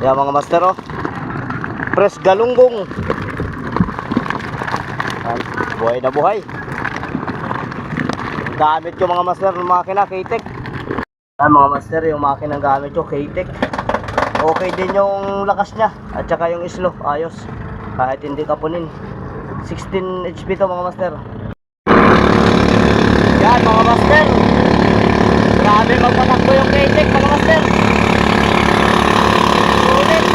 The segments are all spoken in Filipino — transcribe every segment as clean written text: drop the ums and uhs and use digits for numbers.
Yan mga master oh. Press galunggong. Yan. Buhay na buhay. Gamit ko mga master ng makina K-Tech. Yan mga master, yung makina gamit ko K-Tech. Okay din yung lakas niya at saka yung slow, ayos. Kahit hindi kapunin. 16 HP to mga master. Yan mga master. Grabe magpatakbo yung K-Tech mga master. Sulit.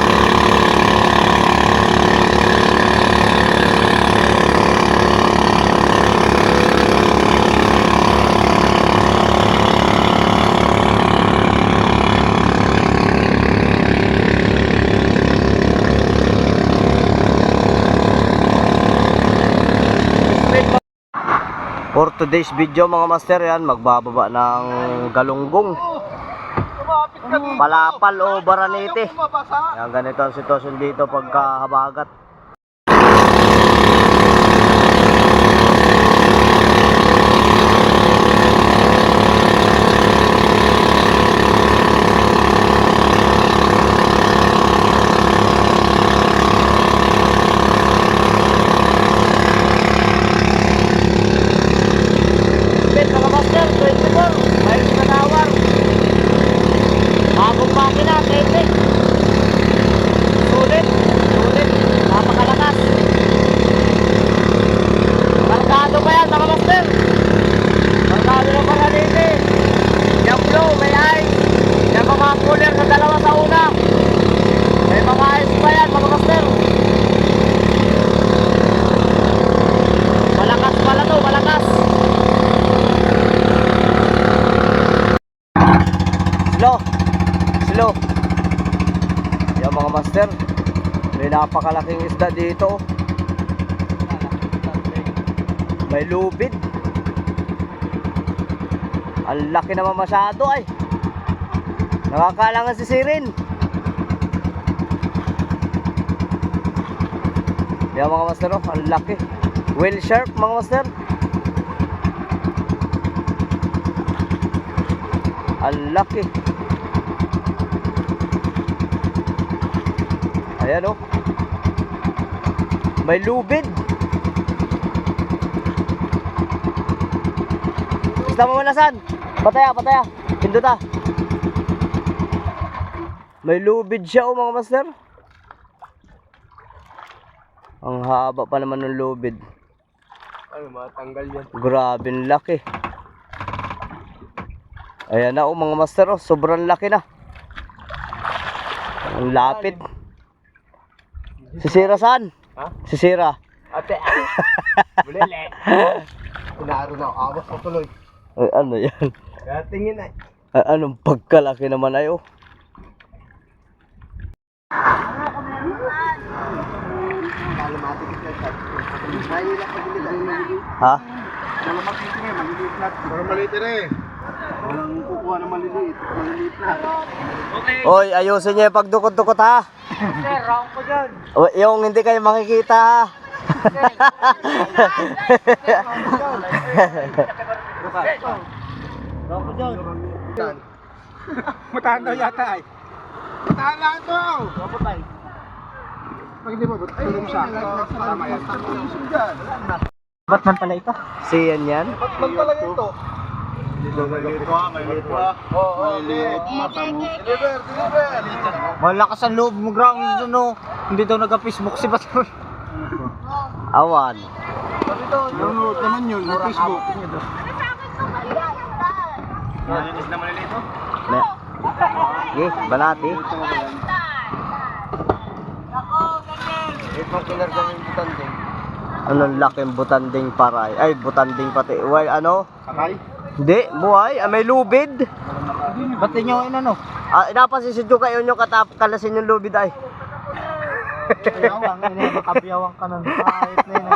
For today's video mga master, yan magbababa ng galunggong, palapal o baranete. Yan, ganito ang sitwasyon dito pagka habagat. Bagong makina, K-Tech. Sulit, sulit, napakalakas. Markado pa yan mga master. Markado na paranete. Yung blow, may ice. Yung mga cooler na dalawa sa una. May mga ice pa yan mga master. Malakas pala to, malakas. Slow. Yan mga master, may napakalaking isda dito. May lubid. Ang laki naman masyado ay. Nakakalangan sisirin. Yan mga master, oh, ang laki. Whale shark mga master. Ang laki. Ayan o. May lubid. Gusto mo manasan? Pataya, pataya. Pinduta. May lubid siya o mga master. Ang haba pa naman ng lubid. Ay, matanggal yan. Grabe ang laki. Ayan na o mga master o. Sobrang laki na. Ang lapit. Sisira saan? Ha? Sisira. Ate. Bulele. Pinaro na ako. Awas ko tuloy. Ay, ano yan? Kaya tingin ay. Ay, anong pagkalaki naman ay oh. Ha? Malamatik nga, maliliit na. Maliliit na eh. Walang kukuha na maliliit. Maliliit na. Okay. Oy, ayusin niyo yung pagdukot-dukot ha. Sir, round ko dyan. Yung hindi kayo makikita ha. Round ko dyan. Matahan daw yata ay. Matahan lang ito. Robot ay. Pag hindi mo, tulong siya. Tama yan. Batman pala ito? Siyan yan? Batman talaga ito. Maliliit pa. Oo, maliliit. Mata mo. Deliver. Malakas ang loob mo ground no. Hindi daw nag-Facebook si Batman. Awan. Nanonood naman yun sa Facebook. Malinis na maliliit mo? Balati. Ito kinar kami yung butanding. Anong laking butanding paray? Ay, butanding pati. Well, ano? Sakay? Hindi, buhay. May lubid. Ba't nyo inano? Napansisig ko kayo nyo kalasin yung lubid ay. Piyawang, makapiyawang ka ng kahit na yun.